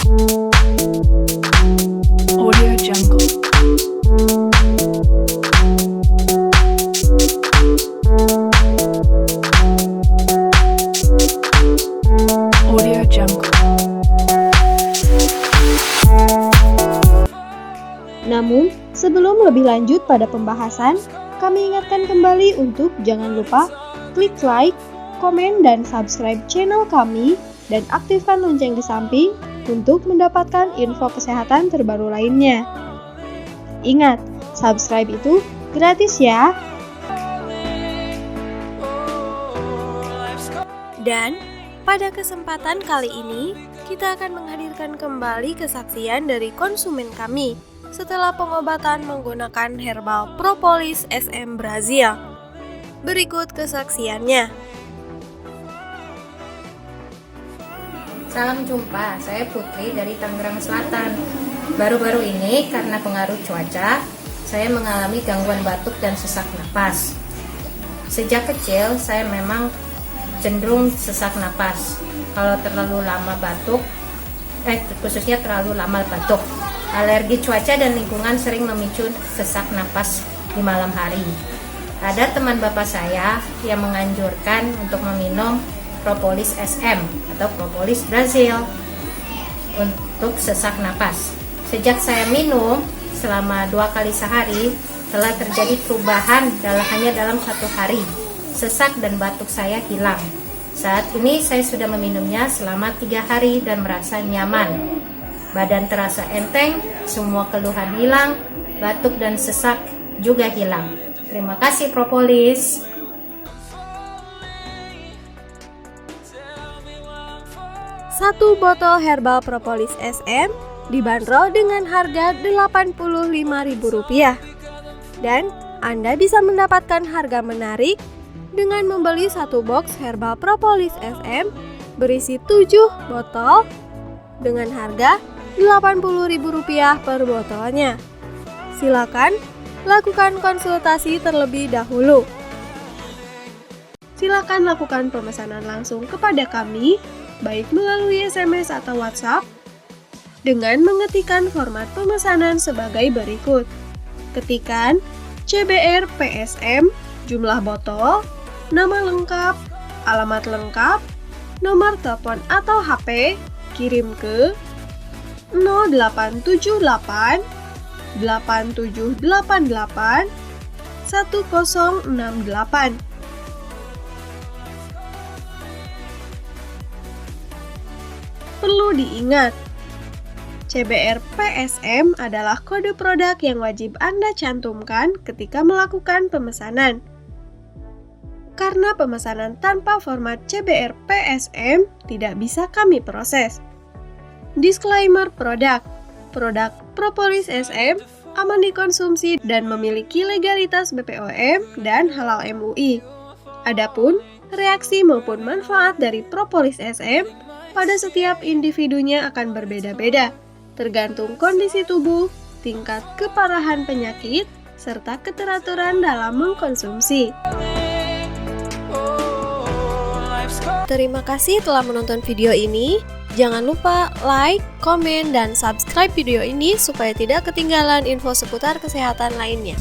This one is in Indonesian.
Audio Jungle. Audio Jungle. Namun, sebelum lebih lanjut pada pembahasan, kami ingatkan kembali untuk jangan lupa klik like, komen, dan subscribe channel kami, dan aktifkan lonceng di samping untuk mendapatkan info kesehatan terbaru lainnya. Ingat, subscribe itu gratis ya. Dan pada kesempatan kali ini, kita akan menghadirkan kembali kesaksian dari konsumen kami setelah pengobatan menggunakan herbal propolis SM Brazil. Berikut kesaksiannya. Salam jumpa, saya Putri dari Tangerang Selatan. Baru-baru ini karena pengaruh cuaca, saya mengalami gangguan batuk dan sesak napas. Sejak kecil saya memang cenderung sesak napas. Kalau terlalu lama batuk, khususnya terlalu lama batuk. Alergi cuaca dan lingkungan sering memicu sesak napas di malam hari. Ada teman bapak saya yang menganjurkan untuk meminum propolis SM atau propolis Brazil untuk sesak napas. Sejak saya minum selama 2 kali sehari, telah terjadi perubahan hanya dalam 1 hari. Sesak dan batuk saya hilang. Saat ini saya sudah meminumnya selama 3 hari dan merasa nyaman. Badan terasa enteng, semua keluhan hilang, batuk dan sesak juga hilang. Terima kasih propolis. Satu botol herbal propolis SM dibanderol dengan harga Rp85.000. Dan Anda bisa mendapatkan harga menarik dengan membeli 1 box herbal propolis SM berisi 7 botol dengan harga Rp80.000 per botolnya. Silakan lakukan konsultasi terlebih dahulu. Silakan lakukan pemesanan langsung kepada kami, baik melalui SMS atau WhatsApp, dengan mengetikkan format pemesanan sebagai berikut. Ketikkan CBR PSM, jumlah botol, nama lengkap, alamat lengkap, nomor telepon atau HP, kirim ke 0878 8788 1068. Perlu diingat, CBR PSM adalah kode produk yang wajib Anda cantumkan ketika melakukan pemesanan. Karena pemesanan tanpa format CBR PSM tidak bisa kami proses. Disclaimer produk propolis SM aman dikonsumsi dan memiliki legalitas BPOM dan halal MUI. Adapun reaksi maupun manfaat dari propolis SM pada setiap individunya akan berbeda-beda, tergantung kondisi tubuh, tingkat keparahan penyakit, serta keteraturan dalam mengkonsumsi. Terima kasih telah menonton video ini. Jangan lupa like, komen, dan subscribe video ini supaya tidak ketinggalan info seputar kesehatan lainnya.